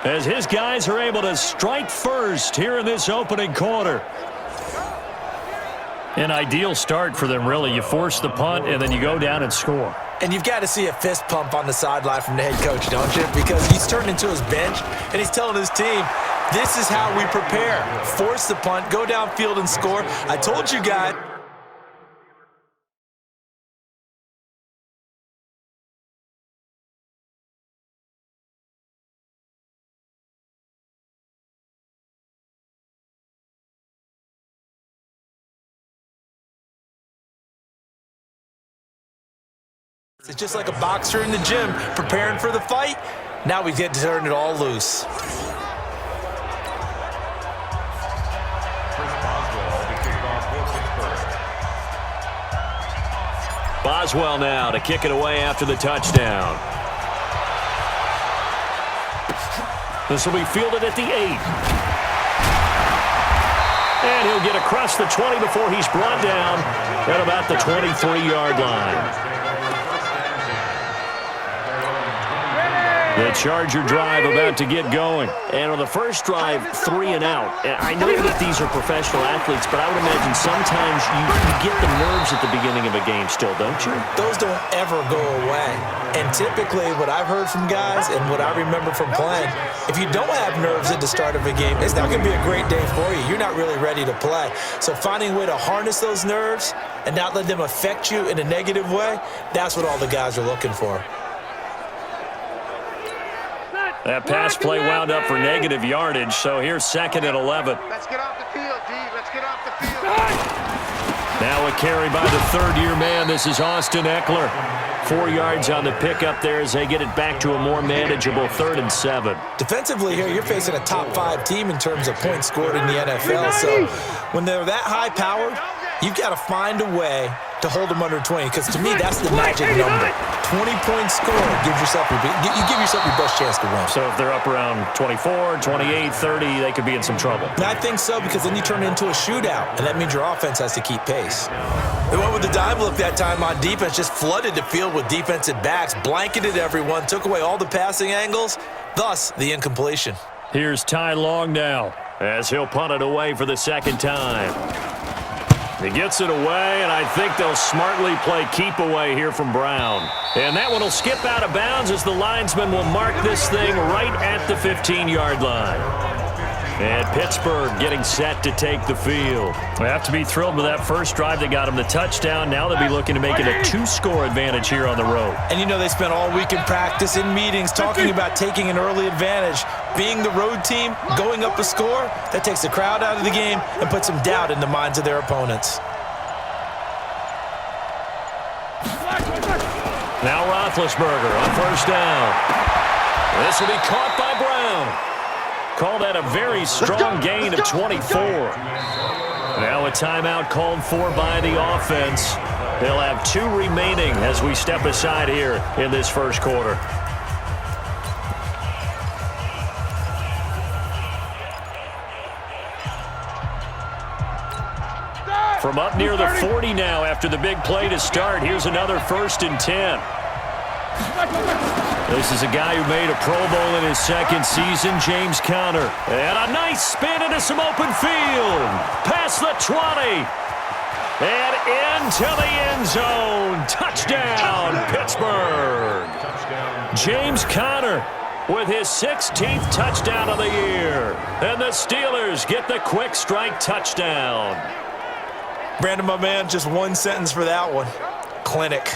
as his guys are able to strike first here in this opening quarter. An ideal start for them, really. You force the punt, and then you go down and score. And you've got to see a fist pump on the sideline from the head coach, don't you? Because he's turned into his bench, and he's telling his team, this is how we prepare. Force the punt, go downfield and score. I told you guys. It's just like a boxer in the gym preparing for the fight. Now we get to turn it all loose. Boswell now to kick it away after the touchdown. This will be fielded at the 8. And he'll get across the 20 before he's brought down at about the 23-yard line. The Charger drive about to get going. And on the first drive, 3 and out. And I know that these are professional athletes, but I would imagine sometimes you get the nerves at the beginning of a game still, don't you? Those don't ever go away. And typically what I've heard from guys and what I remember from playing, if you don't have nerves at the start of a game, it's not going to be a great day for you. You're not really ready to play. So finding a way to harness those nerves and not let them affect you in a negative way, that's what all the guys are looking for. That pass play wound up for negative yardage, so here's 2nd and 11. Let's get off the field, D. Let's get off the field. Now a carry by the third-year man. This is Austin Eckler. 4 yards on the pickup there as they get it back to a more manageable 3rd and 7. Defensively here, you're facing a top-5 team in terms of points scored in the NFL. So when they're that high-powered, you've got to find a way to hold them under 20, because to me, that's the magic number. 20-point score gives yourself you give yourself your best chance to win. So if they're up around 24, 28, 30, they could be in some trouble. And I think so, because then you turn it into a shootout, and that means your offense has to keep pace. They went with the dive look that time on defense, just flooded the field with defensive backs, blanketed everyone, took away all the passing angles, thus the incompletion. Here's Ty Long now, as he'll punt it away for the 2nd time. He gets it away, and I think they'll smartly play keep away here from Brown. And that one will skip out of bounds as the linesman will mark this thing right at the 15-yard line. And Pittsburgh getting set to take the field. They have to be thrilled with that first drive that got them the touchdown. Now they'll be looking to make it a 2-score advantage here on the road. And you know they spent all week in practice, in meetings, talking about taking an early advantage. Being the road team, going up a score, that takes the crowd out of the game and puts some doubt in the minds of their opponents. Now Roethlisberger on 1st down. This will be caught by Brown. Call that a very strong gain of 24. Now a timeout called for by the offense. They'll have 2 remaining as we step aside here in this first quarter. From up near the 40 now after the big play to start, here's another 1st and 10. This is a guy who made a Pro Bowl in his 2nd season, James Conner. And a nice spin into some open field. Past the 20. And into the end zone. Touchdown, Pittsburgh. James Conner with his 16th touchdown of the year. And the Steelers get the quick strike touchdown. Brandon, my man, just one sentence for that one. Clinic.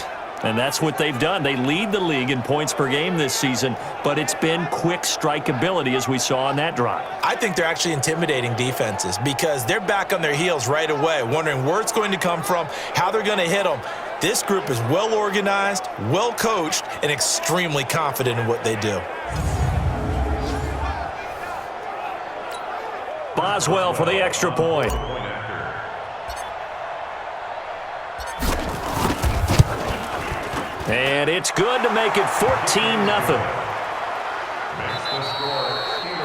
And that's what they've done. They lead the league in points per game this season, but it's been quick strike ability as we saw on that drive. I think they're actually intimidating defenses because they're back on their heels right away, wondering where it's going to come from, how they're going to hit them. This group is well organized, well coached, and extremely confident in what they do. Boswell for the extra point. And it's good to make it 14-0.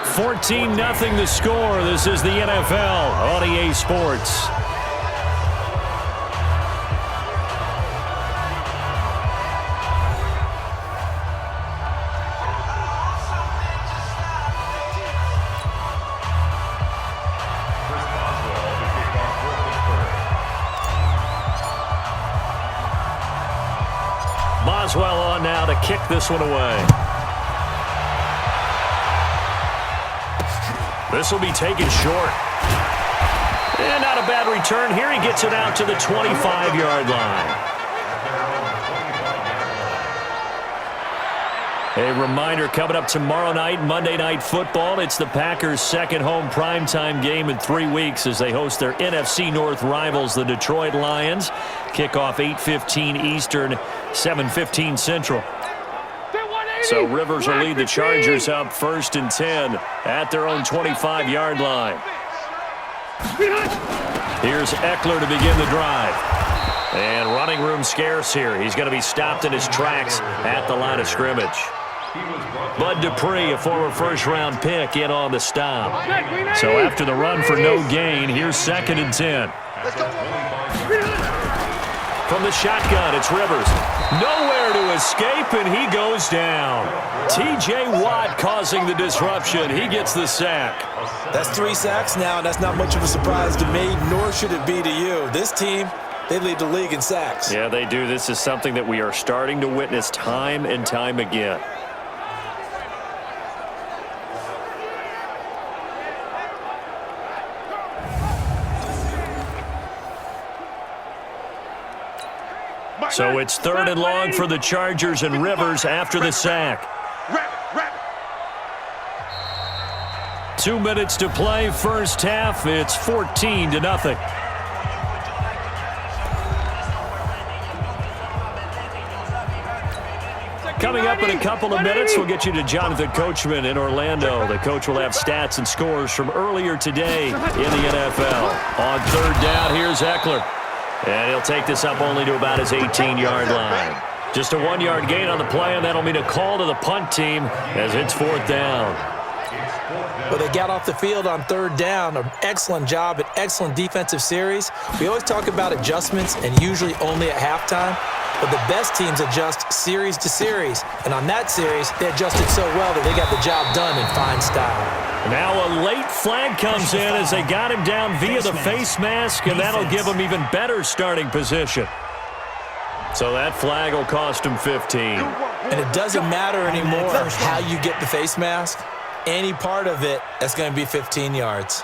14-0 the score. This is the NFL on EA Sports. kick this one away. This will be taken short. And not a bad return here. He gets it out to the 25-yard line. A reminder, coming up tomorrow night, Monday Night Football. It's the Packers' second home primetime game in 3 weeks as they host their NFC North rivals, the Detroit Lions. Kickoff 8:15 Eastern, 7:15 Central. So Rivers will lead the Chargers up 1st and 10 at their own 25-yard line. Here's Eckler to begin the drive. And running room scarce here. He's going to be stopped in his tracks at the line of scrimmage. Bud Dupree, a former first-round pick, in on the stop. So after the run for no gain, here's 2nd and 10. From the shotgun, it's Rivers. Nowhere to escape, and he goes down. T.J. Watt causing the disruption. He gets the sack. That's 3 sacks now, and that's not much of a surprise to me, nor should it be to you. This team, they lead the league in sacks. Yeah, they do. This is something that we are starting to witness time and time again. So it's 3rd and long for the Chargers and Rivers after the sack. 2 minutes to play, first half. It's 14-0. Coming up in a couple of minutes, we'll get you to Jonathan Coachman in Orlando. The coach will have stats and scores from earlier today in the NFL. On 3rd down, here's Eckler. And he'll take this up only to about his 18-yard line. Just a 1-yard gain on the play, and that'll mean a call to the punt team as it's 4th down. Well, they got off the field on 3rd down. An excellent job, an excellent defensive series. We always talk about adjustments, and usually only at halftime. But the best teams adjust series to series. And on that series, they adjusted so well that they got the job done in fine style. Now a late flag comes in as they got him down via the face mask, and that'll give him even better starting position. So that flag will cost him 15. And it doesn't matter anymore how you get the face mask. Any part of it, that's going to be 15 yards.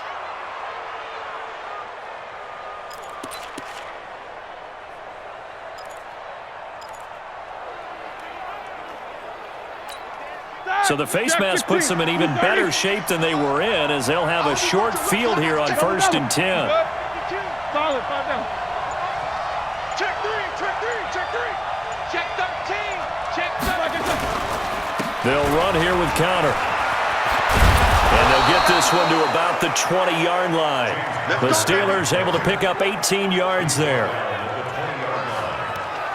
So the face mask puts them in even better shape than they were in as they'll have a short field here on 1st and 10. Check 3, check 3, check 3. Check 13, check 13. They'll run here with counter. And they'll get this one to about the 20-yard line. The Steelers able to pick up 18 yards there.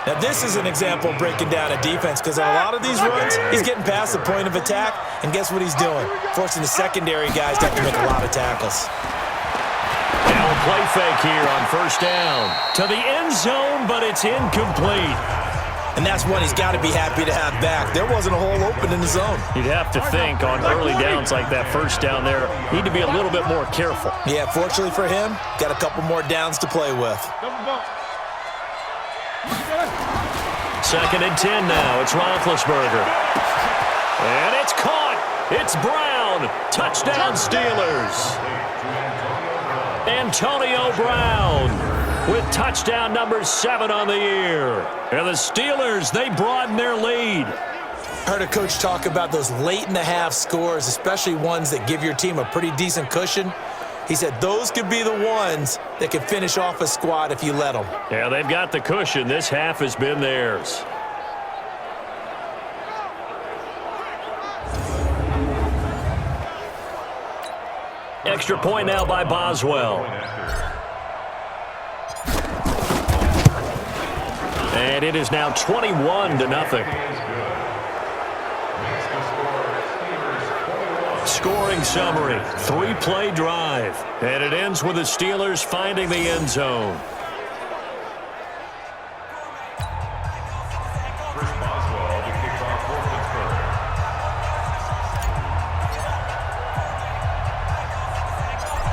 Now, this is an example of breaking down a defense because on a lot of these runs, he's getting past the point of attack, and guess what he's doing? Forcing the secondary guys to have to make a lot of tackles. Now a play fake here on 1st down. To the end zone, but it's incomplete. And that's one he's got to be happy to have back. There wasn't a hole open in the zone. You'd have to think on early downs like that 1st down there, need to be a little bit more careful. Yeah, fortunately for him, got a couple more downs to play with. 2nd and 10 now. It's Roethlisberger. And it's caught. It's Brown. Touchdown Steelers. Antonio Brown with touchdown number 7 on the year. And the Steelers, they broaden their lead. Heard a coach talk about those late-in-the-half scores, especially ones that give your team a pretty decent cushion. He said those could be the ones that can finish off a squad if you let them. Yeah, they've got the cushion. This half has been theirs. Extra point now by Boswell. And it is now 21-0. Scoring summary, 3-play drive. And it ends with the Steelers finding the end zone.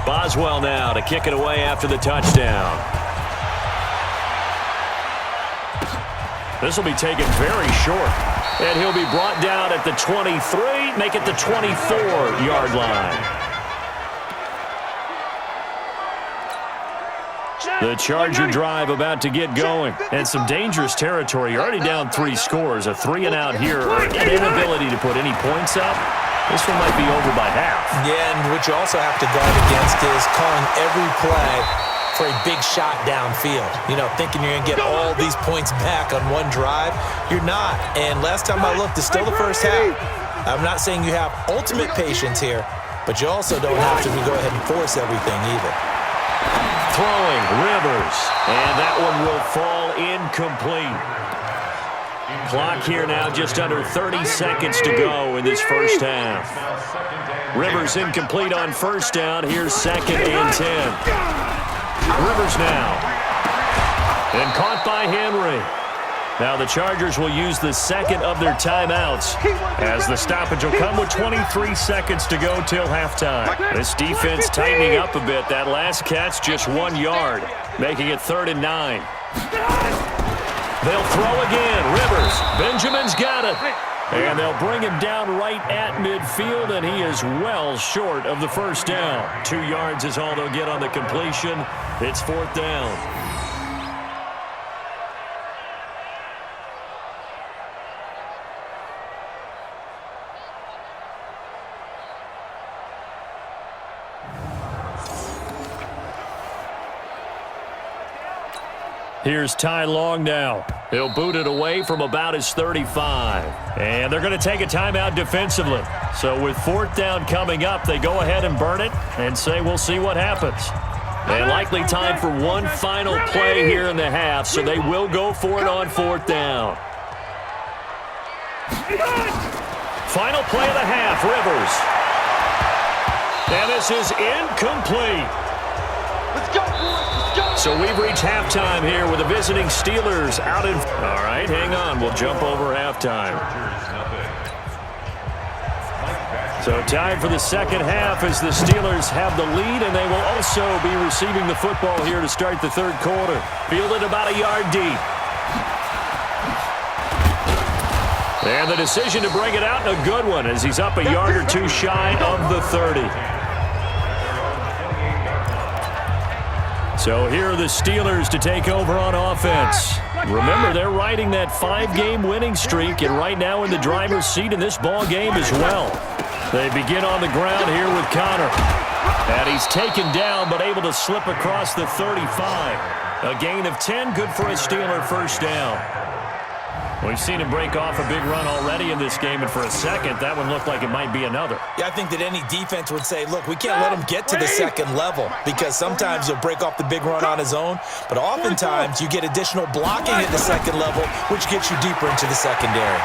Boswell now to kick it away after the touchdown. This will be taken very short. And he'll be brought down at the 23, make it the 24-yard line. The Charger drive about to get going. And some dangerous territory. You're already down 3 scores. A 3-and-out here, or an inability to put any points up. This one might be over by half. Yeah, and what you also have to guard against is calling every play for a big shot downfield. You know, thinking you're going to get all these points back on one drive. You're not. And last time I looked, it's still the first half. I'm not saying you have ultimate patience here, but you also don't have to go ahead and force everything either. Throwing, Rivers, and that one will fall incomplete. Clock here now, just under 30 seconds to go in this first half. Rivers incomplete on first down. Here's 2nd and 10. Rivers now. And caught by Henry. Now the Chargers will use the second of their timeouts as the stoppage will come with 23 seconds to go till halftime. This defense tightening up a bit. That last catch just 1 yard, making it 3rd and 9. They'll throw again. Rivers. Benjamin's got it. And they'll bring him down right at midfield, and he is well short of the first down. 2 yards is all they'll get on the completion. It's 4th down. Here's Ty Long now. He'll boot it away from about his 35. And they're going to take a timeout defensively. So with 4th down coming up, they go ahead and burn it and say we'll see what happens. And likely time for one final play here in the half, so they will go for it on 4th down. Final play of the half, Rivers. And this is incomplete. Let's go, boys. Let's go. So we've reached halftime here with the visiting Steelers out in... All right, hang on. We'll jump over halftime. So time for the second half as the Steelers have the lead, and they will also be receiving the football here to start the third quarter. Fielded about a yard deep. And the decision to bring it out, and a good one, as he's up a yard or two shy of the 30. So here are the Steelers to take over on offense. Remember, they're riding that 5-game winning streak, and right now in the driver's seat in this ball game as well. They begin on the ground here with Connor. And he's taken down, but able to slip across the 35. A gain of 10, good for a Steeler first down. We've seen him break off a big run already in this game, and for a second, that one looked like it might be another. Yeah, I think that any defense would say, look, we can't let him get to the second level, because sometimes he'll break off the big run on his own, but oftentimes you get additional blocking at the second level, which gets you deeper into the secondary.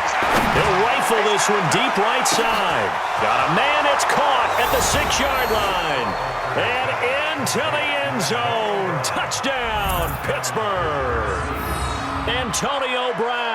He'll rifle this one deep right side. Got a man, it's caught at the 6-yard line. And into the end zone. Touchdown, Pittsburgh. Antonio Brown.